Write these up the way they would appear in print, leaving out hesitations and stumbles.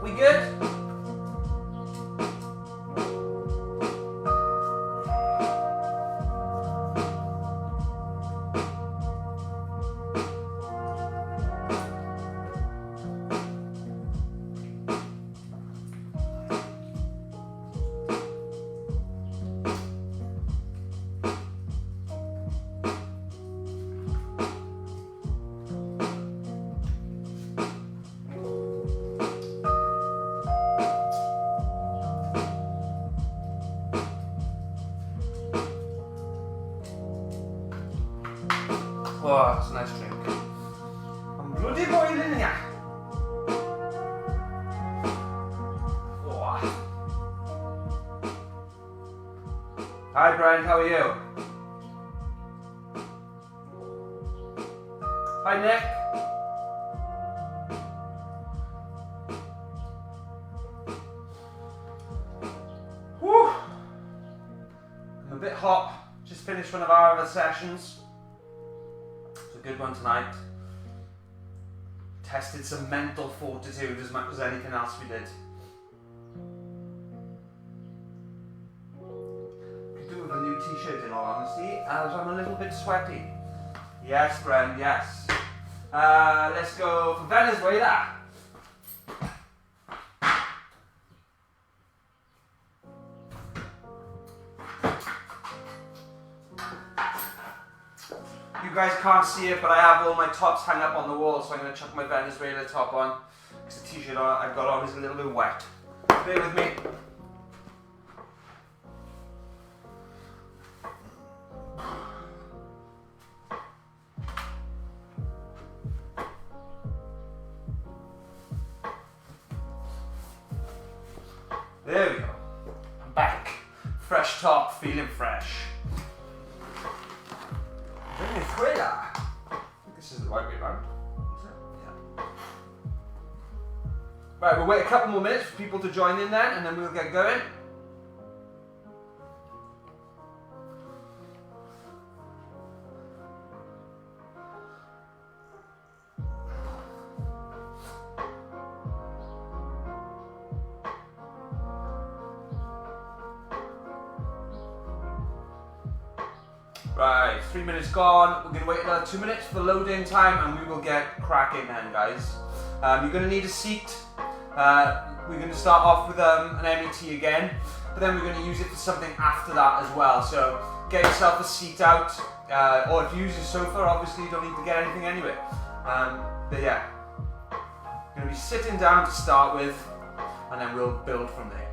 We good? Oh, that's a nice drink. I'm bloody boiling here. Oh. Hi Brian, how are you? Hi Nick. Whew. I'm a bit hot. Just finished one of our other sessions. Good one tonight. Tested some mental fortitude as much as anything else we did. Could do with a new t-shirt in all honesty, as I'm a little bit sweaty. Yes, Bren, yes. Let's go for Venezuela. You guys can't see it, but I have all my tops hung up on the wall, so I'm going to chuck my Venezuela top on, because the t-shirt I've got on is a little bit wet. Bear with me. There we go. I'm back. Fresh top, feeling fresh. Venezuela. I think this is the right way around. Is it? Yeah. Right, we'll wait a couple more minutes for people to join in then, and then we'll get going. Right, 3 minutes gone. We're going to wait another 2 minutes for the load-in time and we will get cracking then, guys. You're going to need a seat. We're going to start off with an MET again, but then we're going to use it for something after that as well. So get yourself a seat out, or if you use your sofa, obviously you don't need to get anything anyway. But yeah, going to be sitting down to start with, and then we'll build from there.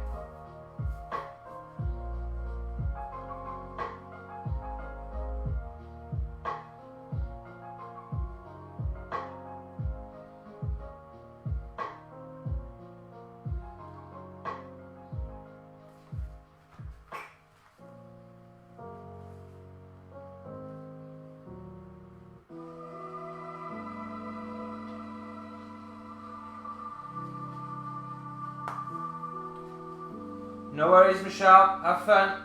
No worries, Michelle. Have fun.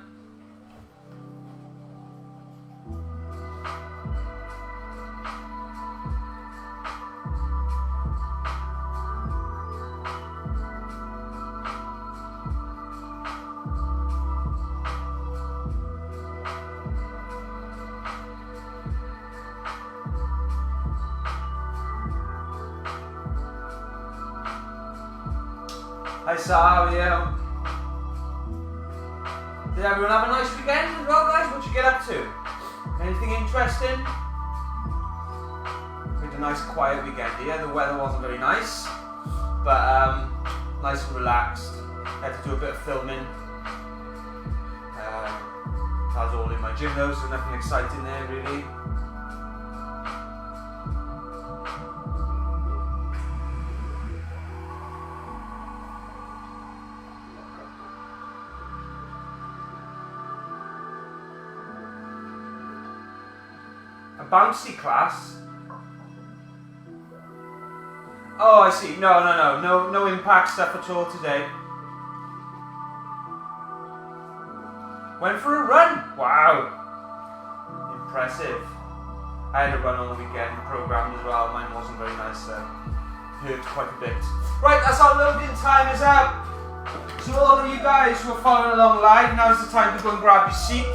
Hi, Sarah. How are you? Did everyone have a nice weekend as well, guys? What'd you get up to? Anything interesting? We had a nice quiet weekend here. The weather wasn't very nice, but nice and relaxed. Had to do a bit of filming. I was all in my gym though, so nothing exciting there really. Bouncy class. Oh, I see. No impact stuff at all today. Went for a run. Wow. Impressive. I had a run on the weekend programmed as well. Mine wasn't very nice though. hurt quite a bit. Right, that's our loading time is up. So all of you guys who are following along live, now's the time to go and grab your seat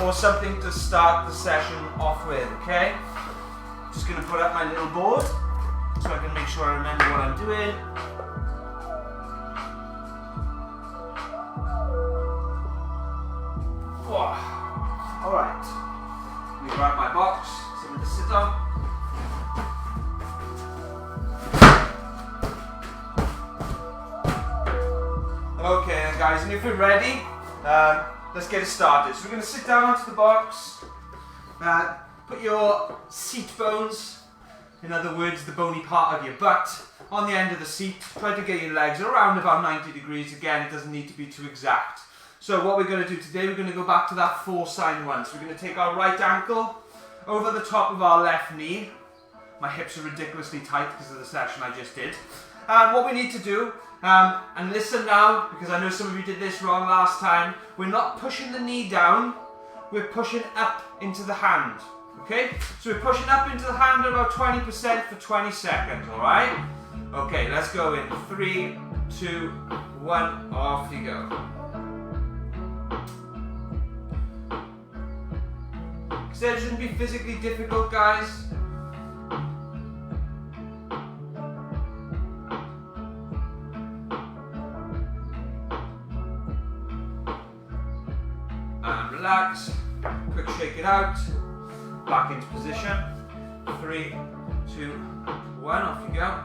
or something to start the session off with, okay? Just going to put up my little board so I can make sure I remember what I'm doing. Alright, let me grab my box, something to sit on. Okay guys, and if we're ready, let's get it started. So we're going to sit down onto the box, put your seat bones, in other words the bony part of your butt, on the end of the seat. Try to get your legs around about 90 degrees. Again, it doesn't need to be too exact. So what we're going to do today, we're going to go back to that 4 sign one. So we're going to take our right ankle over the top of our left knee. My hips are ridiculously tight because of the session I just did. And what we need to do, and listen now, because I know some of you did this wrong last time, we're not pushing the knee down, we're pushing up into the hand. Okay? So we're pushing up into the hand at about 20% for 20 seconds, alright? Okay, let's go in 3, 2, 1, off you go. So it shouldn't be physically difficult, guys. And relax. Quick shake it out. Back into position. 3, 2, 1, off you go.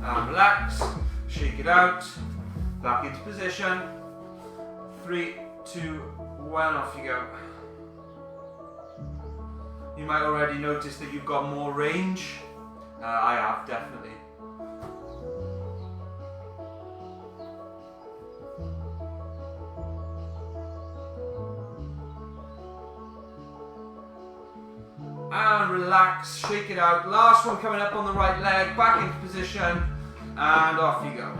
And relax, shake it out, back into position, 3, 2, 1, off you go. You might already notice that you've got more range. I have, definitely. And relax, shake it out. Last one coming up on the right leg, back into position. And off you go.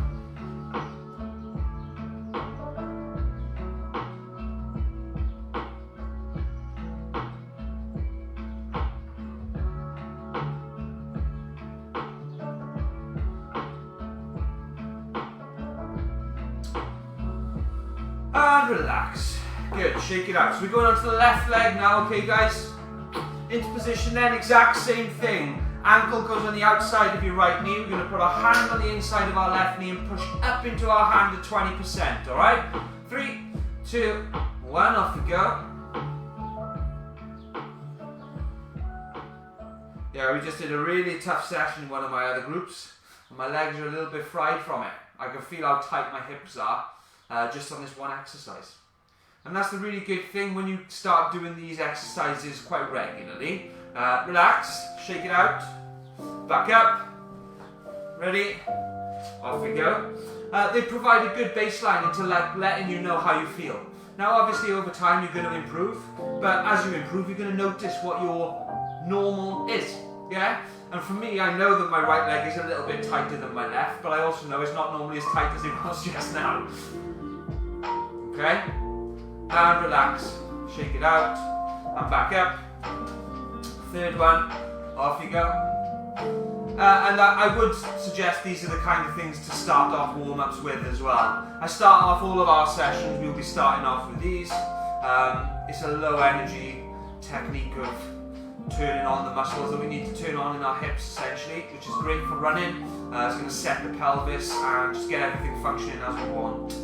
And relax. Good, shake it out. So we're going on to the left leg now, okay guys? Into position then, exact same thing. Ankle goes on the outside of your right knee. We're going to put our hand on the inside of our left knee and push up into our hand at 20%, alright? 3, 2, 1, off we go. Yeah, we just did a really tough session in one of my other groups. And my legs are a little bit fried from it. I can feel how tight my hips are just on this one exercise. And that's the really good thing when you start doing these exercises quite regularly. Relax, shake it out, back up, ready, off we go. They provide a good baseline into letting you know how you feel. Now obviously over time you're going to improve, but as you improve you're going to notice what your normal is, yeah? And for me, I know that my right leg is a little bit tighter than my left, but I also know it's not normally as tight as it was just now. Okay? And relax, shake it out, and back up. Third one, off you go. And I would suggest these are the kind of things to start off warm-ups with as well. I start off all of our sessions, we'll be starting off with these. It's a low energy technique of turning on the muscles that we need to turn on in our hips essentially, which is great for running. It's going to set the pelvis and just get everything functioning as we want.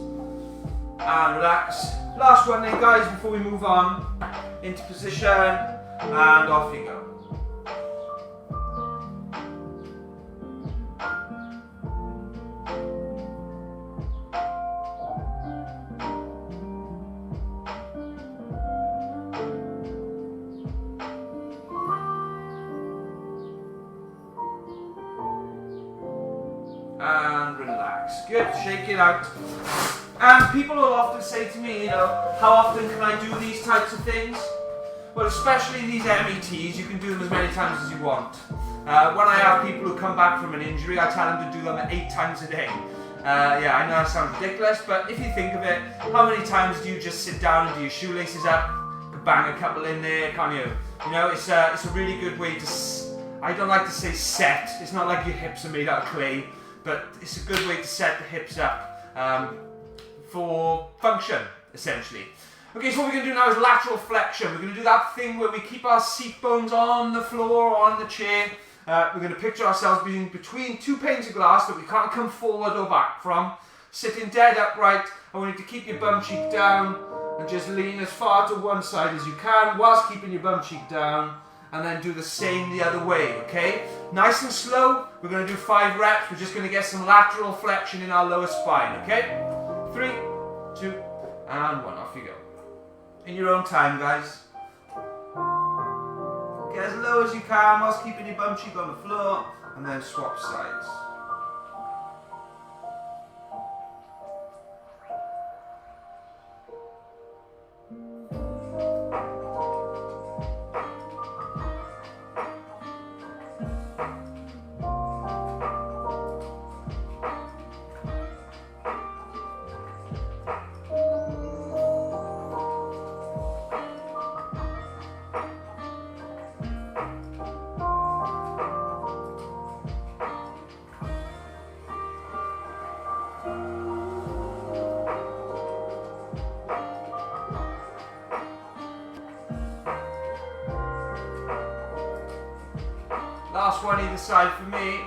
And relax. Last one then guys before we move on. Into position and off you go. And relax. Good, shake it out. And people will often say to me, you know, how often can I do these types of things? Well, especially these METs, you can do them as many times as you want. When I have people who come back from an injury, I tell them to do them 8 times a day. Yeah, I know that sounds ridiculous, but if you think of it, how many times do you just sit down and do your shoelaces up, bang a couple in there, can't you? You know, it's a really good way to, I don't like to say set, it's not like your hips are made out of clay, but it's a good way to set the hips up for function, essentially. Okay, so what we're going to do now is lateral flexion. We're going to do that thing where we keep our seat bones on the floor or on the chair. We're going to picture ourselves being between 2 panes of glass that we can't come forward or back from, sitting dead upright, and we need to keep your bum cheek down and just lean as far to one side as you can whilst keeping your bum cheek down, and then do the same the other way, okay? Nice and slow. We're going to do 5 reps. We're just going to get some lateral flexion in our lower spine, okay? 3, 2, and 1. Off you go. In your own time, guys. Get as low as you can whilst keeping your bum cheek on the floor, and then swap sides. Last one either side for me.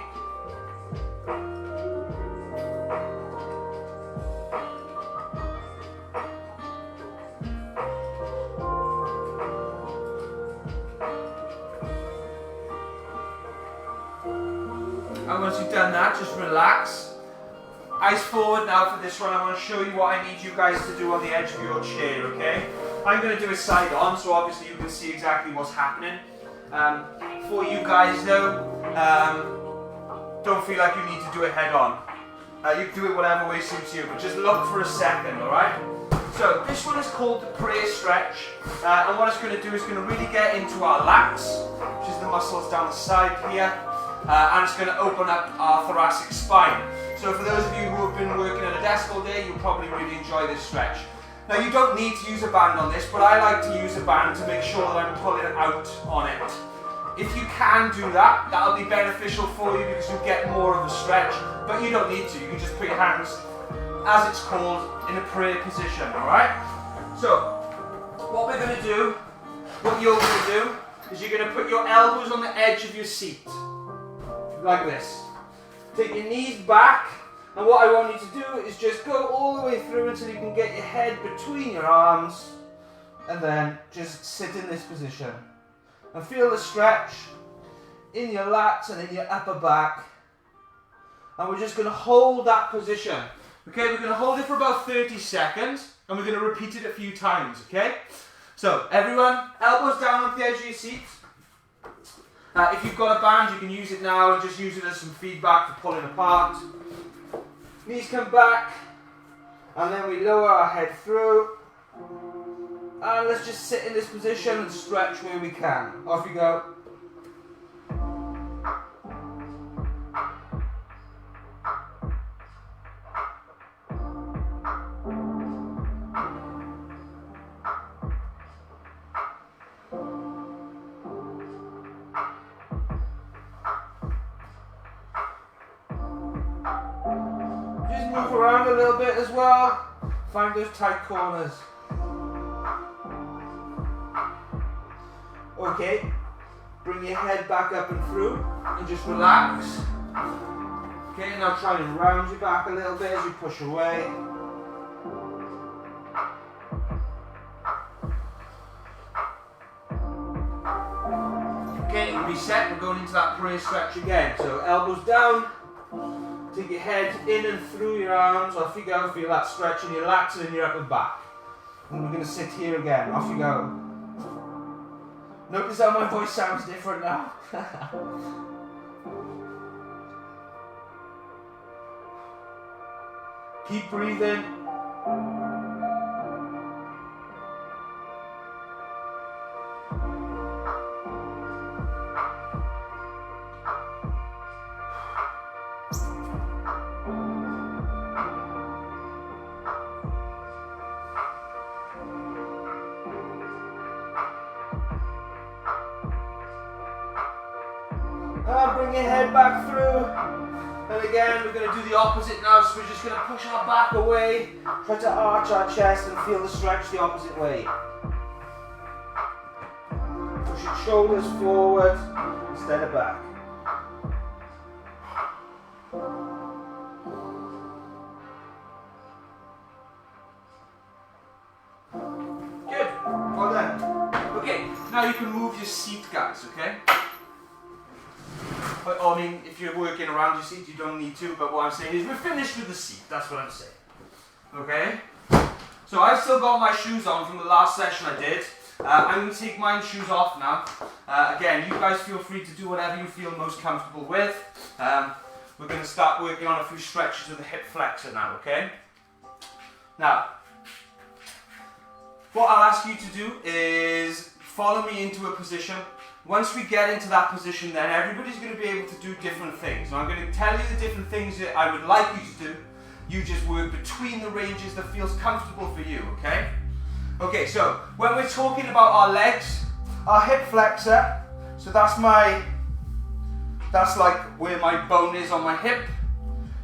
And once you've done that, just relax. Eyes forward now for this one. I want to show you what I need you guys to do on the edge of your chair, okay? I'm going to do it side on, so obviously you can see exactly what's happening. For you guys though, don't feel like you need to do it head on. You can do it whatever way suits you, but just look for a second, alright? So this one is called the prayer stretch, and what it's going to do is going to really get into our lats, which is the muscles down the side here, and it's going to open up our thoracic spine. So for those of you who have been working at a desk all day, you'll probably really enjoy this stretch. Now you don't need to use a band on this, but I like to use a band to make sure that I'm pulling out on it. If you can do that, that'll be beneficial for you because you'll get more of a stretch, but you don't need to. You can just put your hands, as it's called, in a prayer position, alright? So, what we're going to do, what you're going to do, is you're going to put your elbows on the edge of your seat, like this. Take your knees back, and what I want you to do is just go all the way through until you can get your head between your arms, and then just sit in this position. And feel the stretch in your lats and in your upper back. And we're just going to hold that position. Okay, we're going to hold it for about 30 seconds, and we're going to repeat it a few times, okay? So, everyone, elbows down on the edge of your seat. If you've got a band, you can use it now and just use it as some feedback for pulling apart. Knees come back, and then we lower our head through. And let's just sit in this position and stretch where we can. Off you go. Just move around a little bit as well. Find those tight corners. Okay, bring your head back up and through and just relax. Okay, now try and round your back a little bit as you push away. Okay, reset, we're going into that prayer stretch again. So elbows down, take your head in and through your arms, off you go, feel that stretch in your lats and in your upper back. And we're going to sit here again, off you go. Notice how my voice sounds different now. Keep breathing. again, we're going to do the opposite now, so we're just going to push our back away, try to arch our chest and feel the stretch the opposite way. Push your shoulders forward instead of back. Good, well done. Okay, now you can move your seat, guys, okay? But, I mean, if you're working around your seat, you don't need to, but what I'm saying is we're finished with the seat, that's what I'm saying. Okay? So I've still got my shoes on from the last session I did. I'm going to take my shoes off now. Again, you guys feel free to do whatever you feel most comfortable with. We're going to start working on a few stretches of the hip flexor now, okay? Now, what I'll ask you to do is follow me into a position. Once we get into that position, then everybody's going to be able to do different things. So I'm going to tell you the different things that I would like you to do. You just work between the ranges that feels comfortable for you, okay? Okay, so when we're talking about our legs, our hip flexor, so that's like where my bone is on my hip.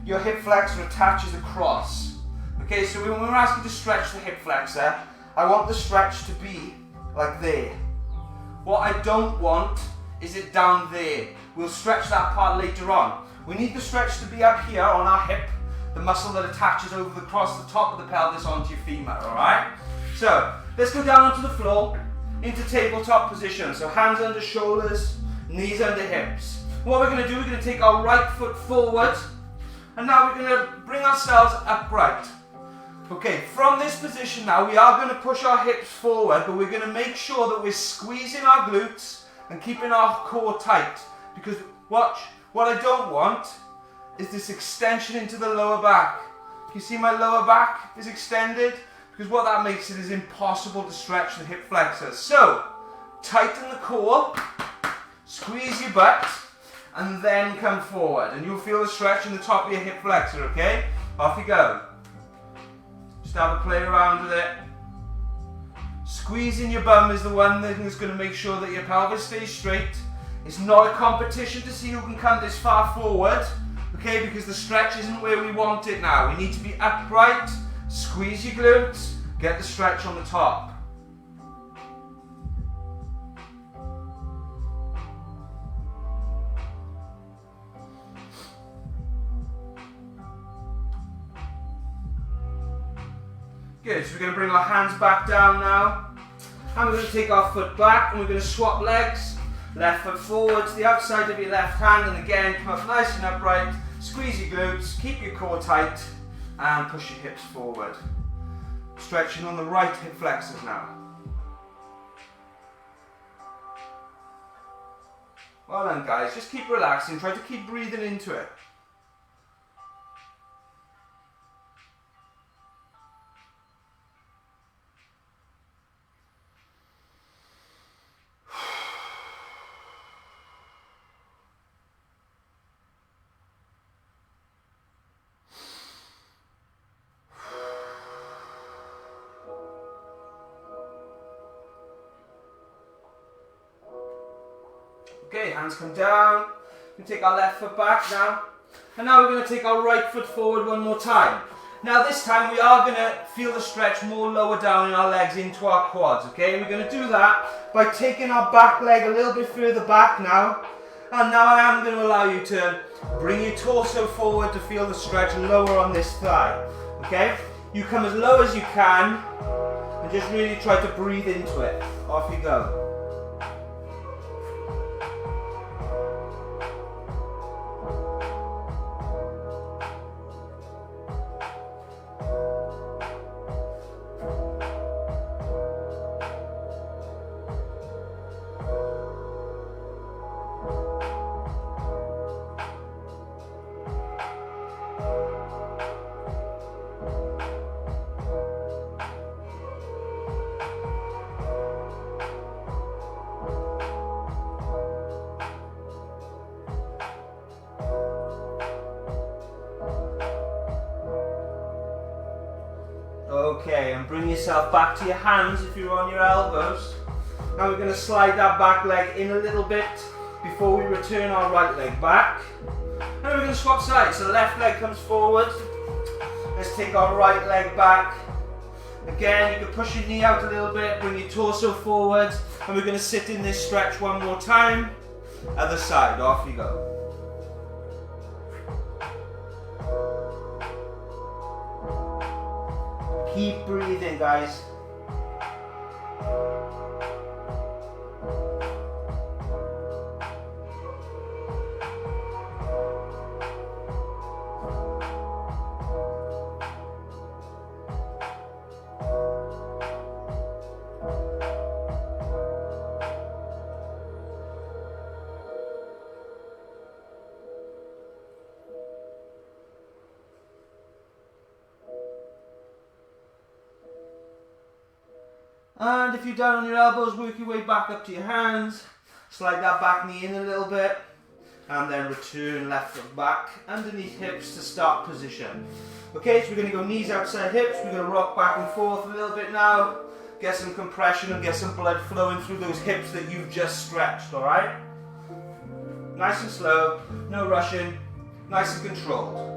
Your hip flexor attaches across. Okay, so when we're asking to stretch the hip flexor, I want the stretch to be like there. What I don't want is it down there. We'll stretch that part later on. We need the stretch to be up here on our hip, the muscle that attaches across the top of the pelvis onto your femur, alright? So, let's go down onto the floor, into tabletop position. So hands under shoulders, knees under hips. What we're going to do, we're going to take our right foot forward, and now we're going to bring ourselves upright. Okay, from this position now, we are going to push our hips forward, but we're going to make sure that we're squeezing our glutes and keeping our core tight. Because, watch, what I don't want is this extension into the lower back. You see my lower back is extended? Because what that makes it is impossible to stretch the hip flexors. So, tighten the core, squeeze your butt, and then come forward. And you'll feel the stretch in the top of your hip flexor, okay? Off you go. Just have a play around with it. Squeezing your bum is the one thing that's going to make sure that your pelvis stays straight. It's not a competition to see who can come this far forward, okay, because the stretch isn't where we want it now. We need to be upright, squeeze your glutes, get the stretch on the top. Good, so we're going to bring our hands back down now, and we're going to take our foot back, and we're going to swap legs, left foot forward to the outside of your left hand, and again, come up nice and upright, squeeze your glutes, keep your core tight, and push your hips forward. Stretching on the right hip flexors now. Well done, guys, just keep relaxing, try to keep breathing into it. Okay, hands come down. We take our left foot back now. And now we're going to take our right foot forward one more time. Now this time we are going to feel the stretch more lower down in our legs into our quads, okay? And we're going to do that by taking our back leg a little bit further back now. And now I am going to allow you to bring your torso forward to feel the stretch lower on this thigh, okay? You come as low as you can and just really try to breathe into it. Off you go. Okay, and bring yourself back to your hands if you're on your elbows. Now we're going to slide that back leg in a little bit before we return our right leg back. And we're going going to swap sides. So the left leg comes forward. Let's take our right leg back. Again, you can push your knee out a little bit, bring your torso forward, and we're going to sit in this stretch one more time. Other side, off you go. Keep breathing, guys. And if you're down on your elbows, work your way back up to your hands. Slide that back knee in a little bit. And then return left foot back underneath hips to start position. Okay, so we're going to go knees outside hips. We're going to rock back and forth a little bit now. Get some compression and get some blood flowing through those hips that you've just stretched, alright? Nice and slow, no rushing, nice and controlled.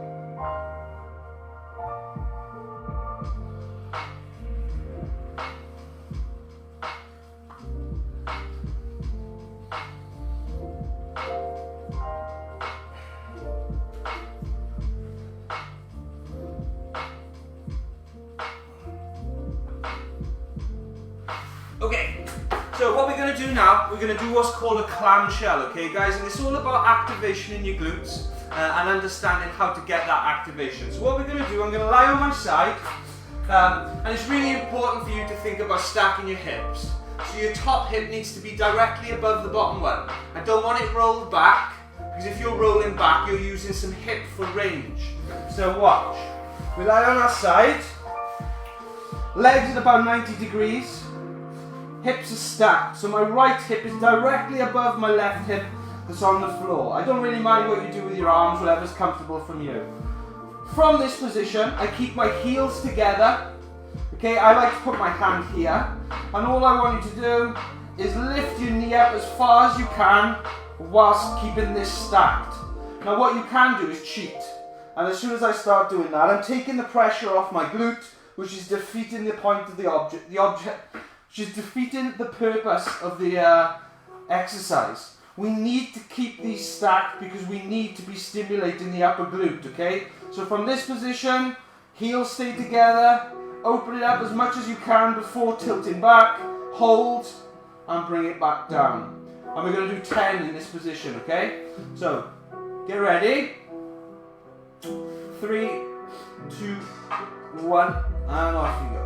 Okay, so what we're going to do now, we're going to do what's called a clamshell, okay guys, and it's all about activation in your glutes and understanding how to get that activation. So what we're going to do, I'm going to lie on my side, and it's really important for you to think about stacking your hips. So your top hip needs to be directly above the bottom one. I don't want it rolled back, because if you're rolling back, you're using some hip for range. So watch, we lie on our side, legs at about 90 degrees, hips are stacked, so my right hip is directly above my left hip that's on the floor. I don't really mind what you do with your arms, whatever's comfortable from you. From this position, I keep my heels together. Okay, I like to put my hand here, and all I want you to do is lift your knee up as far as you can whilst keeping this stacked. Now what you can do is cheat, and as soon as I start doing that, I'm taking the pressure off my glute, which is defeating the point of the object, which is defeating the purpose of the exercise. We need to keep these stacked because we need to be stimulating the upper glute, okay? So from this position, heels stay together, open it up as much as you can before tilting back, hold, and bring it back down. And we're going to do 10 in this position, okay? So, get ready. 3, 2, 1, and off you go.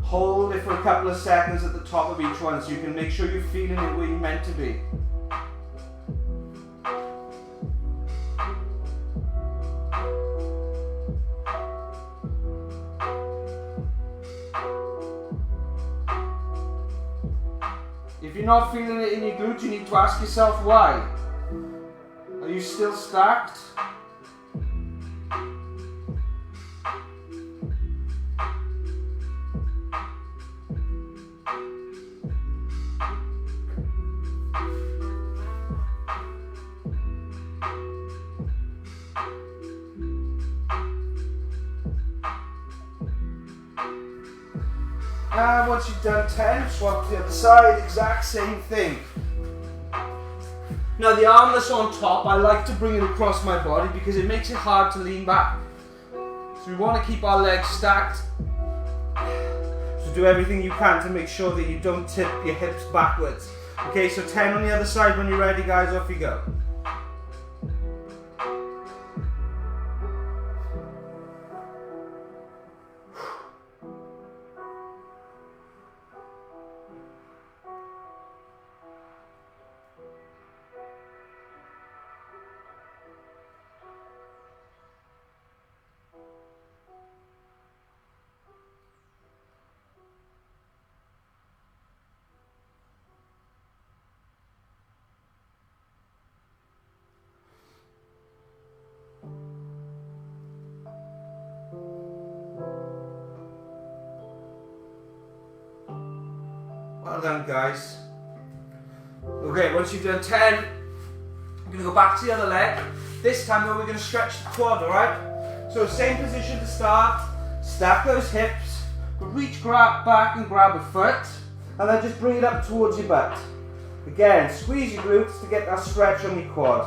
Hold it for a couple of seconds at the top of each one so you can make sure you're feeling it where you're meant to be. If you're not feeling it in your glutes, you need to ask yourself why. Are you still stacked? And once you've done 10, swap to the other side, exact same thing. Now the arm that's on top, I like to bring it across my body because it makes it hard to lean back. So we want to keep our legs stacked. So do everything you can to make sure that you don't tip your hips backwards. Okay, so 10 on the other side. When you're ready, guys, off you go. Well done, guys. Okay, once you've done 10, We're going to go back to the other leg. This time though we're going to stretch the quad, alright? So same position to start, stack those hips, reach back and grab a foot, and then just bring it up towards your butt. Again, squeeze your glutes to get that stretch on your quad.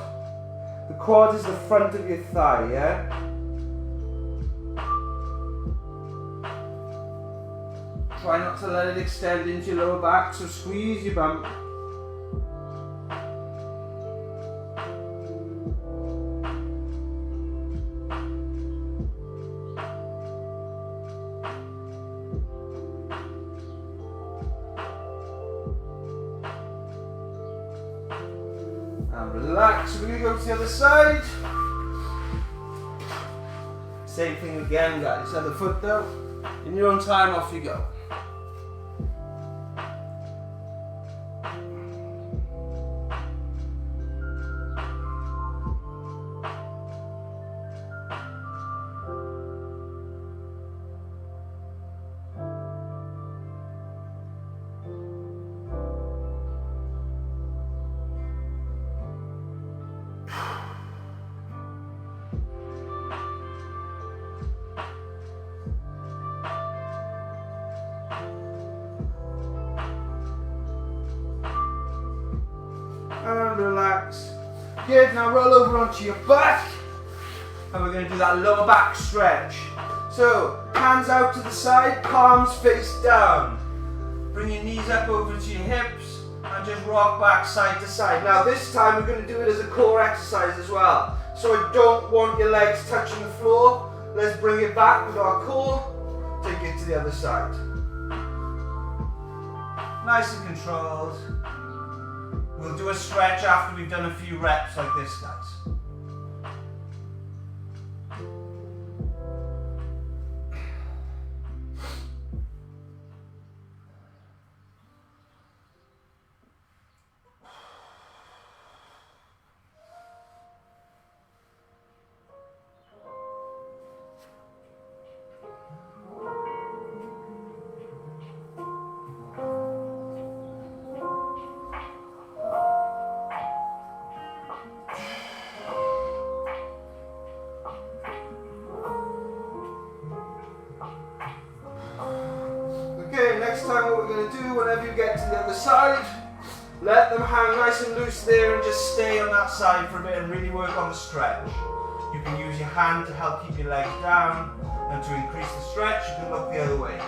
The quad is the front of your thigh, yeah? Try not to let it extend into your lower back, so squeeze your bum. And relax. We're going to go to the other side. Same thing again, guys. Other foot though. In your own time, off you go. And relax. Good, now roll over onto your back. And we're going to do that lower back stretch. So, hands out to the side, palms face down. Bring your knees up over to your hips and just rock back side to side. Now this time we're going to do it as a core exercise as well. So I don't want your legs touching the floor. Let's bring it back with our core. Take it to the other side. Nice and controlled. We'll do a stretch after we've done a few reps like this, guys. Next time what we're going to do, whenever you get to the other side, let them hang nice and loose there and just stay on that side for a bit and really work on the stretch. You can use your hand to help keep your legs down, and to increase the stretch you can look the other way.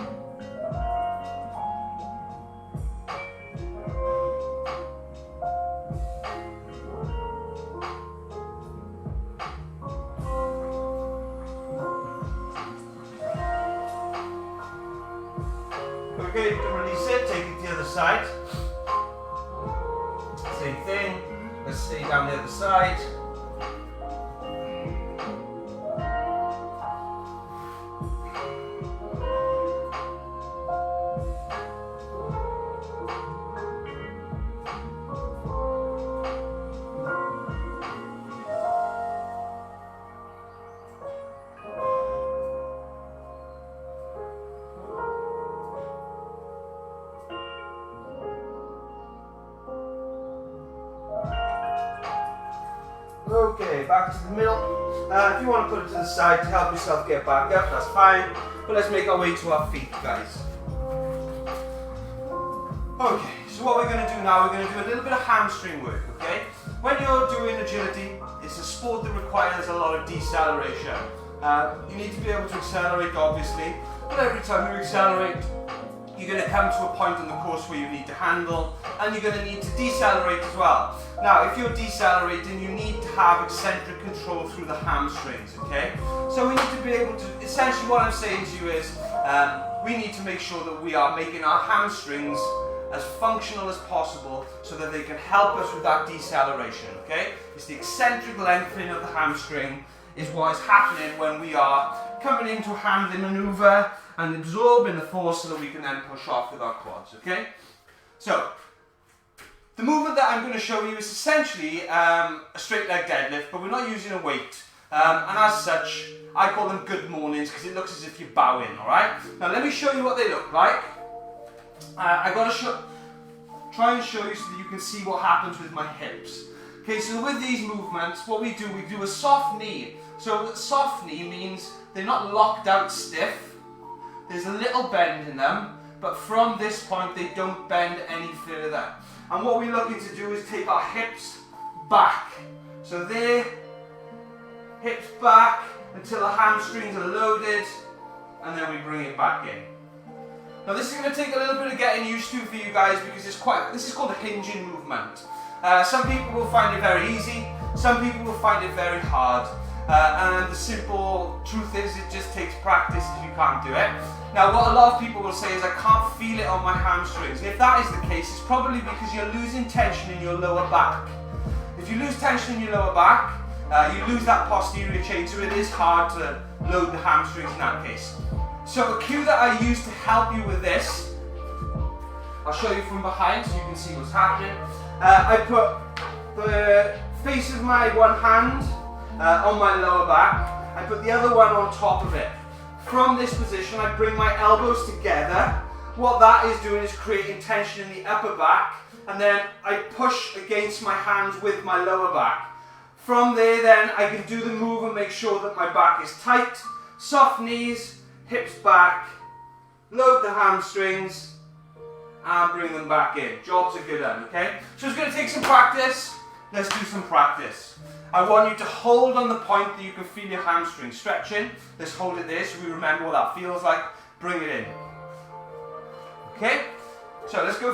Okay, you can release it, take it to the other side. Same thing, let's stay down the other side. Okay, back to the middle. If you want to put it to the side to help yourself get back up, that's fine. But let's make our way to our feet, guys. Okay, so what we're going to do now, we're going to do a little bit of hamstring work, okay? When you're doing agility, it's a sport that requires a lot of deceleration. You need to be able to accelerate, obviously, but every time you accelerate, you're going to come to a point on the course where you need to handle, and you're going to need to decelerate as well. Now, if you're decelerating, you need to have eccentric control through the hamstrings, okay? So we need to be able to, essentially what I'm saying to you is, we need to make sure that we are making our hamstrings as functional as possible so that they can help us with that deceleration, okay? It's the eccentric lengthening of the hamstring is what is happening when we are coming into a handling maneuver and absorbing the force so that we can then push off with our quads, okay? So, the movement that I'm going to show you is essentially a straight leg deadlift, but we're not using a weight. And as such, I call them good mornings because it looks as if you're bowing, alright? Now let me show you what they look like. I've got to try and show you so that you can see what happens with my hips. Okay, so with these movements, what we do a soft knee. So soft knee means they're not locked out stiff. There's a little bend in them, but from this point they don't bend any further. And what we're looking to do is take our hips back. So there, hips back until the hamstrings are loaded, and then we bring it back in. Now this is going to take a little bit of getting used to for you guys because this is called a hinging movement. Some people will find it very easy, some people will find it very hard. And the simple truth is it just takes practice if you can't do it. Now what a lot of people will say is I can't feel it on my hamstrings. If that is the case, it's probably because you're losing tension in your lower back. If you lose tension in your lower back, you lose that posterior chain, so it is hard to load the hamstrings in that case. So a cue that I use to help you with this, I'll show you from behind so you can see what's happening. I put the face of my one hand on my lower back. I put the other one on top of it. From this position, I bring my elbows together. What that is doing is creating tension in the upper back, and then I push against my hands with my lower back. From there then, I can do the move and make sure that my back is tight. Soft knees, hips back, load the hamstrings, and bring them back in. Jobs are good done, okay? So it's going to take some practice. Let's do some practice. I want you to hold on the point that you can feel your hamstrings stretching. Let's hold it there so we remember what that feels like. Bring it in. Okay? So let's go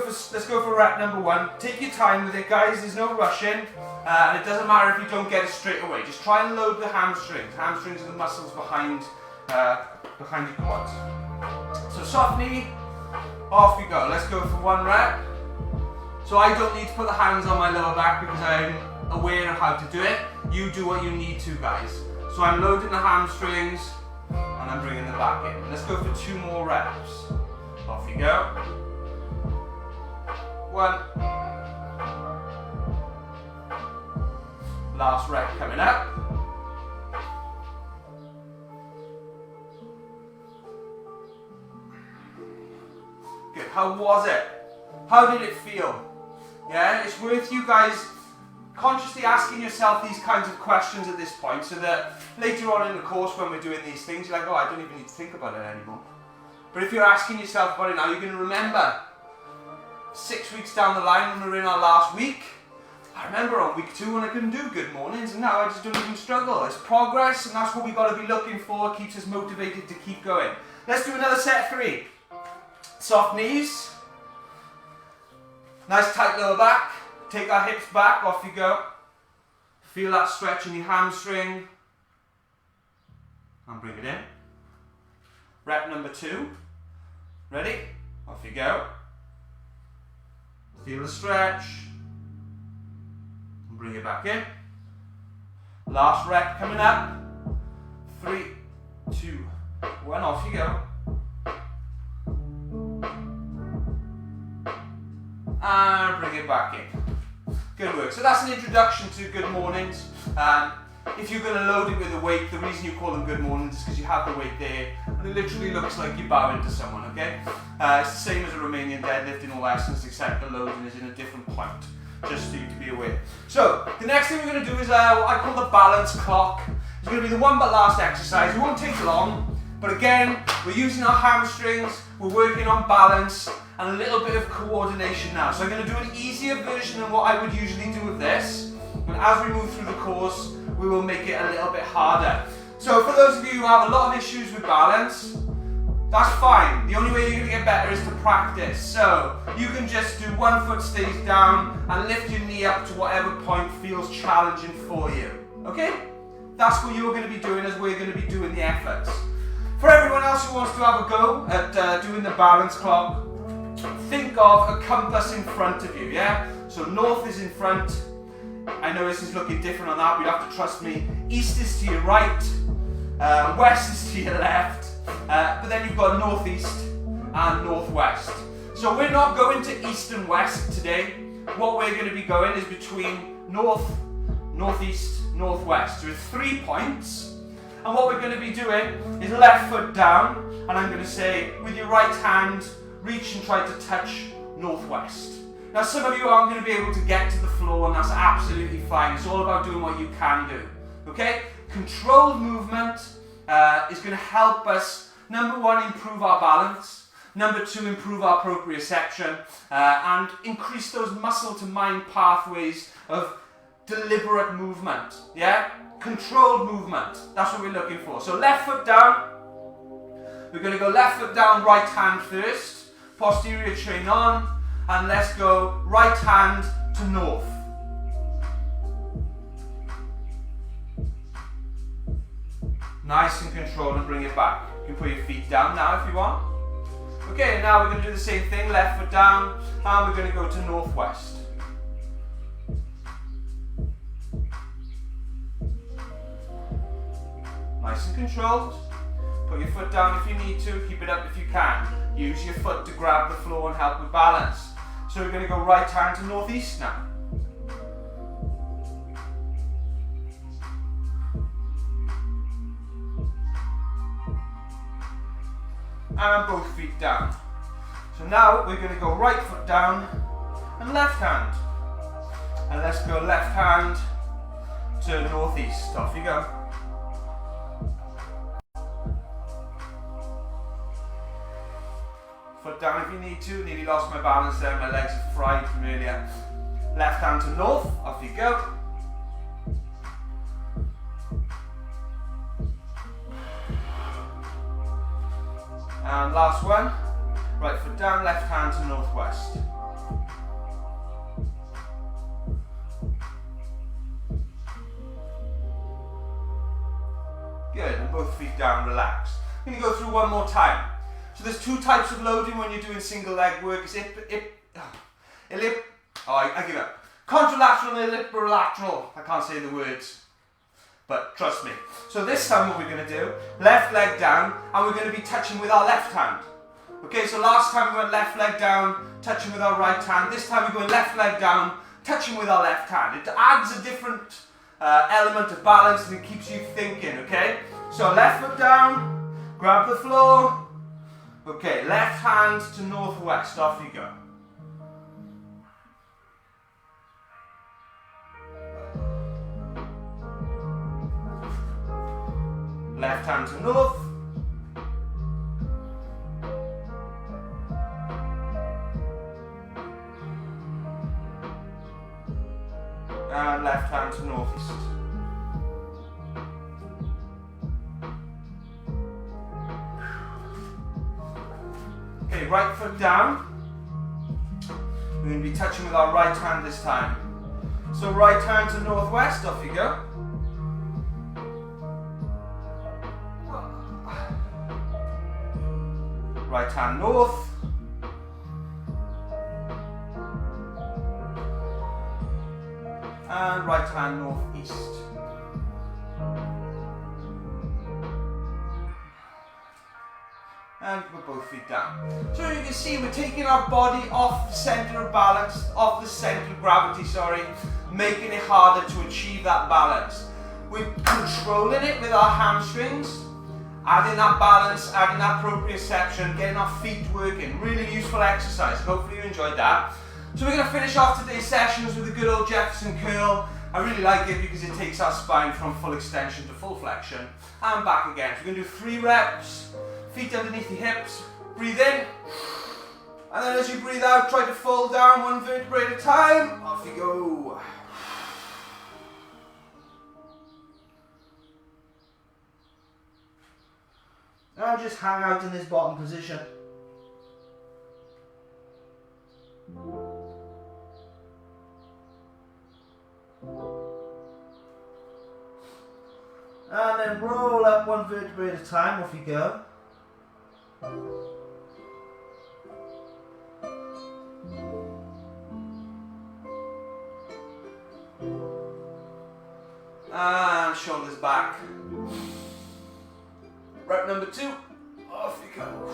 for rep number 1. Take your time with it, guys. There's no rushing, and it doesn't matter if you don't get it straight away. Just try and load the hamstrings. Hamstrings are the muscles behind your quads. So soft knee, off you go. Let's go for 1 rep. So I don't need to put the hands on my lower back because I'm aware of how to do it. You do what you need to, guys. So I'm loading the hamstrings and I'm bringing them back in. Let's go for 2 more reps. Off you go. 1. Last rep coming up. Good. How was it? How did it feel? Yeah, it's worth you guys consciously asking yourself these kinds of questions at this point so that later on in the course when we're doing these things, you're like, oh, I don't even need to think about it anymore. But if you're asking yourself about it now, you're going to remember 6 weeks down the line when we're in our last week. I remember on week 2 when I couldn't do good mornings, and now I just don't even struggle. It's progress, and that's what we've got to be looking for. It keeps us motivated to keep going. Let's do another set 3. Soft knees. Nice tight lower back. Take our hips back, off you go. Feel that stretch in your hamstring. And bring it in. Rep number 2. Ready? Off you go. Feel the stretch. And bring it back in. Last rep coming up. 3, 2, 1, off you go. And bring it back in. Good work. So that's an introduction to good mornings. If you're going to load it with a weight, the reason you call them good mornings is because you have the weight there and it literally looks like you're bowing to someone, okay? It's the same as a Romanian deadlift in all essence, except the loading is in a different point, just so you to be aware. So, the next thing we're going to do is what I call the balance clock. It's going to be the one but last exercise. It won't take long, but again, we're using our hamstrings, we're working on balance, and a little bit of coordination now. So I'm going to do an easier version than what I would usually do with this. And as we move through the course, we will make it a little bit harder. So for those of you who have a lot of issues with balance, that's fine. The only way you're going to get better is to practice. So you can just do 1 foot stays down and lift your knee up to whatever point feels challenging for you. Okay? That's what you're going to be doing as we're going to be doing the efforts. For everyone else who wants to have a go at doing the balance clock, think of a compass in front of you, yeah? So north is in front. I know this is looking different on that, but you have to trust me. East is to your right, west is to your left, but then you've got northeast and northwest. So we're not going to east and west today. What we're going to be going is between north, northeast, northwest. So it's 3 points. And what we're going to be doing is left foot down, and I'm going to say, with your right hand, reach and try to touch northwest. Now some of you aren't going to be able to get to the floor, and that's absolutely fine. It's all about doing what you can do. Okay? Controlled movement is going to help us, number one, improve our balance. Number two, improve our proprioception and increase those muscle to mind pathways of deliberate movement. Yeah? Controlled movement. That's what we're looking for. So left foot down. We're going to go left foot down, right hand first. Posterior chain on. And let's go right hand to north. Nice and controlled, and bring it back. You can put your feet down now if you want. Okay, now we're going to do the same thing, left foot down, and we're going to go to northwest. Nice and controlled. Put your foot down if you need to, keep it up if you can. Use your foot to grab the floor and help with balance. So we're going to go right hand to northeast now. And both feet down. So now we're going to go right foot down and left hand. And let's go left hand to northeast. Off you go. Foot down if you need to. Nearly lost my balance there. My legs are fried from earlier. Left hand to north. Off you go. And last one. Right foot down, left hand to northwest. Good, and both feet down, relax. I'm going to go through one more time. So there's two types of loading when you're doing single leg work. It's I give up. Contralateral and elliptilateral. I can't say the words, but trust me. So this time what we're going to do, left leg down, and we're going to be touching with our left hand. Okay, so last time we went left leg down, touching with our right hand. This time we're going left leg down, touching with our left hand. It adds a different element of balance, and it keeps you thinking, okay? So left foot down, grab the floor. Okay, left hand to northwest, off you go. Left hand to north. And left hand to northeast. Okay, right foot down. We're going to be touching with our right hand this time. So right hand to northwest, off you go. Right hand north. And right hand northeast. And put both feet down. So you can see we're taking our body off the center of balance, off the center of gravity, making it harder to achieve that balance. We're controlling it with our hamstrings, adding that balance, adding that proprioception, getting our feet working. Really useful exercise. Hopefully you enjoyed that. So we're going to finish off today's sessions with a good old Jefferson curl. I really like it because it takes our spine from full extension to full flexion and back again. So we're going to do 3 reps, feet underneath the hips, breathe in, and then as you breathe out, try to fold down 1 vertebrae at a time. Off you go. Now just hang out in this bottom position. And then roll up 1 vertebrae at a time, off you go. And shoulders back. Rep number 2, off you go.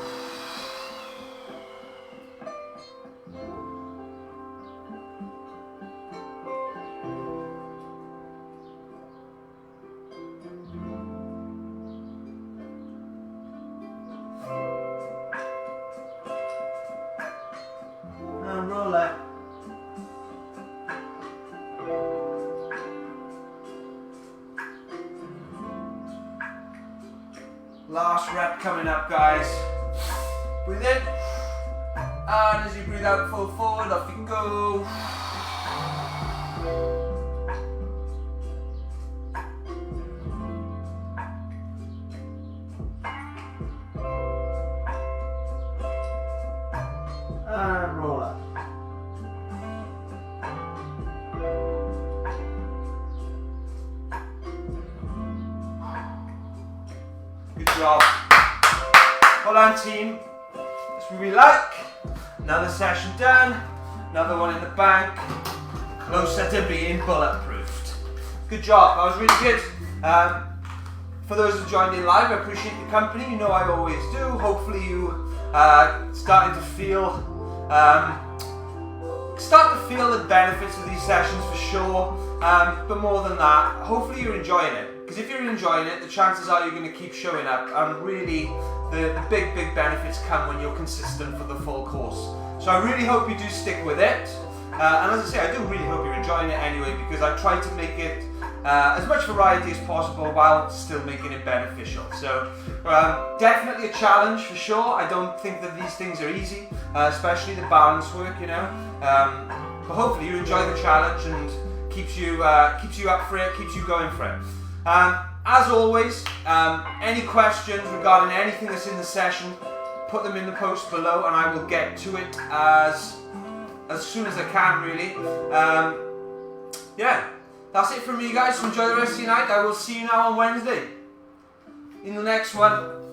And roll up. Last rep coming up, guys. Breathe in. And as you breathe out, fold forward, off you go. And roll up. Good job. Well done, team. That's what we like. Another session done. Another one in the bank. Closer to being bulletproofed. Good job. That was really good. For those who joined in live, I appreciate the company. You know I always do. Hopefully you starting to feel the benefits of these sessions for sure. But more than that, hopefully you're enjoying it. Because if you're enjoying it, the chances are you're going to keep showing up, and really the big benefits come when you're consistent for the full course. So I really hope you do stick with it. And as I say, I do really hope you're enjoying it anyway, because I try to make it as much variety as possible while still making it beneficial. So definitely a challenge for sure. I don't think that these things are easy, especially the balance work, you know. But hopefully you enjoy the challenge and keeps you up for it, keeps you going for it. As always, any questions regarding anything that's in the session, put them in the post below and I will get to it as soon as I can, really. Yeah, that's it from me, guys. So enjoy the rest of your night. I will see you now on Wednesday in the next one.